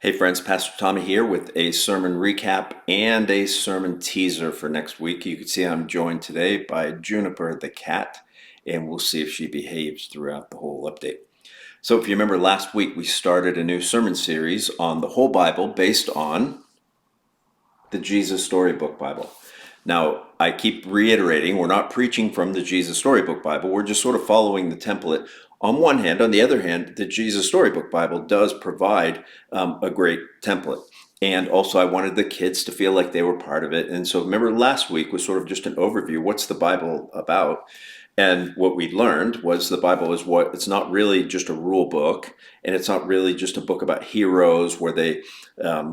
Hey friends, Pastor Tommy here with a sermon recap and a sermon teaser for next week. You can see I'm joined today by Juniper the Cat, and we'll see if she behaves throughout the whole update. So if you remember last week, we started a new sermon series on the whole Bible based on the Jesus Storybook Bible. Now, I keep reiterating, we're not preaching from the Jesus Storybook Bible. We're just sort of following the template on one hand. On the other hand, the Jesus Storybook Bible does provide a great template. And also, I wanted the kids to feel like they were part of it. And so, remember, last week was sort of just an overview. What's the Bible about? And what we learned was the Bible is what it's not really just a rule book, and it's not really just a book about heroes where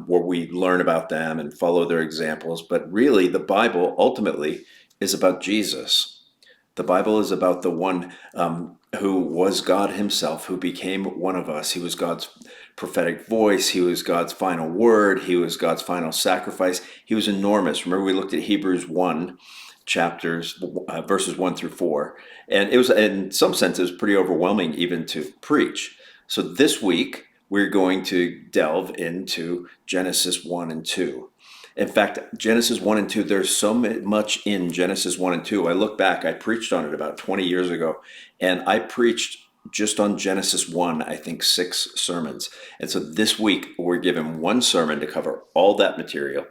we learn about them and follow their examples. But really, the Bible ultimately is about Jesus. The Bible is about the one who was God Himself, who became one of us. He was God's prophetic voice. He was God's final word. He was God's final sacrifice. He was enormous. Remember, we looked at Hebrews 1 chapters, verses 1 through 4. And it was, in some sense, it was pretty overwhelming even to preach. So this week, we're going to delve into Genesis 1 and 2. In fact, Genesis 1 and 2, there's so much in Genesis 1 and 2. I look back, I preached on it about 20 years ago, and I preached just on Genesis 1, I think 6 sermons. And so this week, we're given one sermon to cover all that material.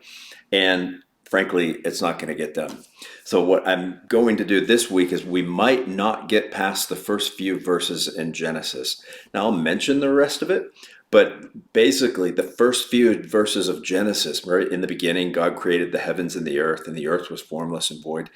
And frankly, it's not going to get done. So what I'm going to do this week is we might not get past the first few verses in Genesis. Now I'll mention the rest of it, but basically the first few verses of Genesis, right in the beginning, God created the heavens and the earth was formless and void,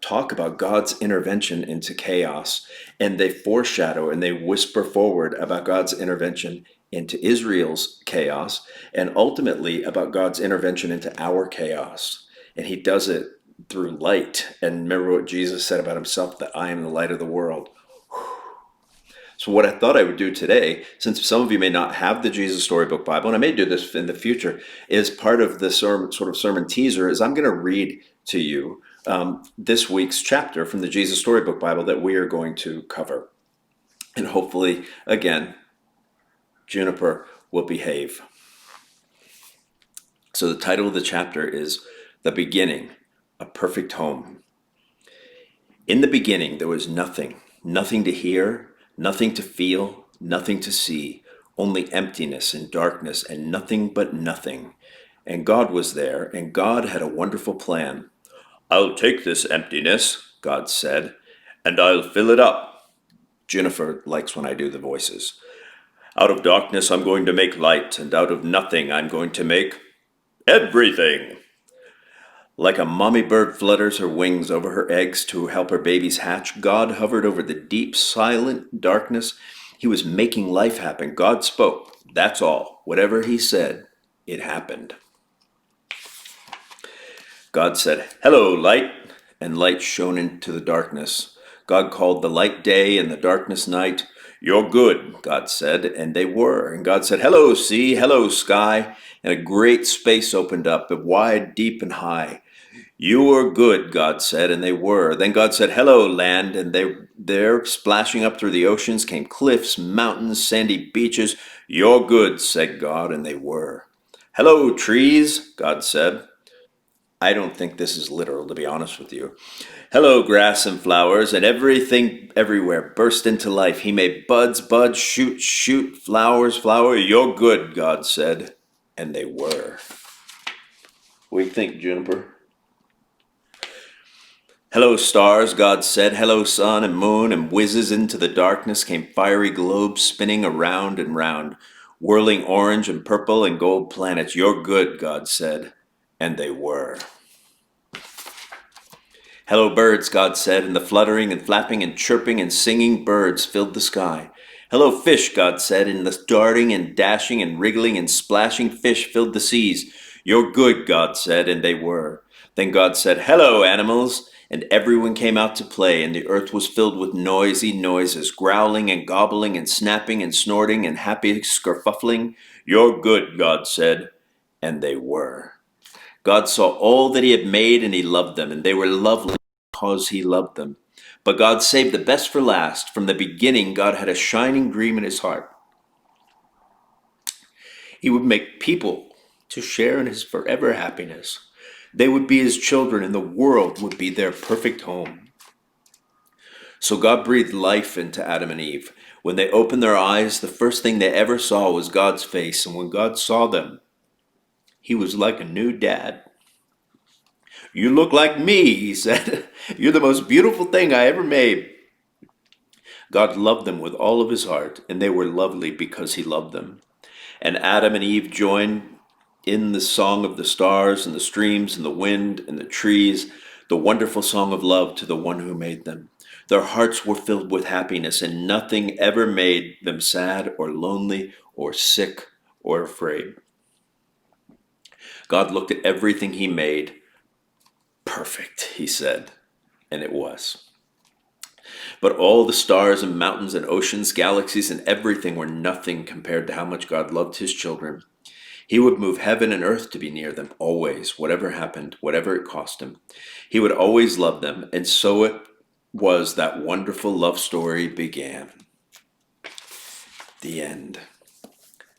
talk about God's intervention into chaos, and they foreshadow and they whisper forward about God's intervention into Israel's chaos, and ultimately about God's intervention into our chaos. And He does it through light. And remember what Jesus said about Himself, that I am the light of the world. So what I thought I would do today, since some of you may not have the Jesus Storybook Bible, and I may do this in the future, is part of the sermon teaser, is I'm going to read to you this week's chapter from the Jesus Storybook Bible that we are going to cover. And hopefully, again, Juniper will behave. So the title of the chapter is The Beginning, a Perfect Home. In the beginning, there was nothing, nothing to hear, nothing to feel, nothing to see, only emptiness and darkness and nothing but nothing. And God was there, and God had a wonderful plan. I'll take this emptiness, God said, and I'll fill it up. Juniper likes when I do the voices. Out of darkness I'm going to make light, and out of nothing I'm going to make everything. Like a mommy bird flutters her wings over her eggs to help her babies hatch, God hovered over the deep, silent darkness. He was making life happen. God spoke. That's all. Whatever He said, it happened. God said, "Hello, light," and light shone into the darkness. God called the light day and the darkness night. You're good, God said, and they were. And God said, "Hello, sea, hello, sky," and a great space opened up, wide, deep, and high. You are good, God said, and they were. Then God said, "Hello, land," and there, splashing up through the oceans, came cliffs, mountains, sandy beaches. You're good, said God, and they were. Hello, trees, God said. I don't think this is literal, to be honest with you. Hello, grass and flowers, and everything everywhere burst into life. He made buds, bud, shoot, shoot, flowers, flower. You're good, God said, and they were. What do you think, Juniper? Hello, stars, God said. Hello, sun and moon, and whizzes into the darkness came fiery globes spinning around and round, whirling orange and purple and gold planets. You're good, God said, and they were. Hello, birds, God said, and the fluttering and flapping and chirping and singing birds filled the sky. Hello, fish, God said, and the darting and dashing and wriggling and splashing fish filled the seas. You're good, God said, and they were. Then God said, Hello, animals, and everyone came out to play, and the earth was filled with noisy noises, growling and gobbling and snapping and snorting and happy skerfuffling. You're good, God said, and they were. God saw all that He had made, and He loved them, and they were lovely because He loved them. But God saved the best for last. From the beginning, God had a shining dream in His heart. He would make people to share in his forever happiness. They would be his children, and the world would be their perfect home. So God breathed life into Adam and Eve. When they opened their eyes, the first thing they ever saw was God's face. And when God saw them, he was like a new dad. "You look like me," he said. "You're the most beautiful thing I ever made." God loved them with all of his heart, and they were lovely because he loved them. And Adam and Eve joined in the song of the stars and the streams and the wind and the trees, the wonderful song of love to the one who made them. Their hearts were filled with happiness, and nothing ever made them sad or lonely or sick or afraid. God looked at everything he made. "Perfect," he said, and it was. But all the stars and mountains and oceans, galaxies, and everything were nothing compared to how much God loved his children. He would move heaven and earth to be near them, always, whatever happened, whatever it cost him. He would always love them, and so it was that wonderful love story began. The end.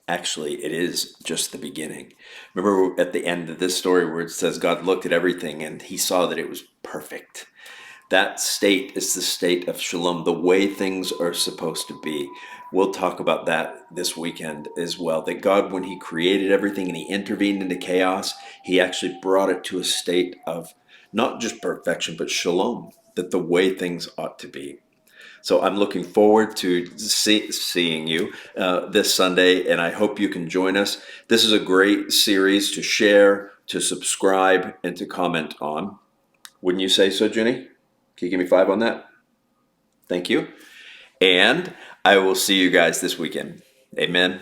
Actually, it is just the beginning. Remember at the end of this story where it says God looked at everything and he saw that it was perfect. That state is the state of shalom, the way things are supposed to be. We'll talk about that this weekend as well. That God, when he created everything and he intervened into chaos, he actually brought it to a state of not just perfection, but shalom, that the way things ought to be. So I'm looking forward to seeing you this Sunday, and I hope you can join us. This is a great series to share, to subscribe, and to comment on. Wouldn't you say so, Jenny? Can you give me 5 on that? Thank you. And I will see you guys this weekend. Amen.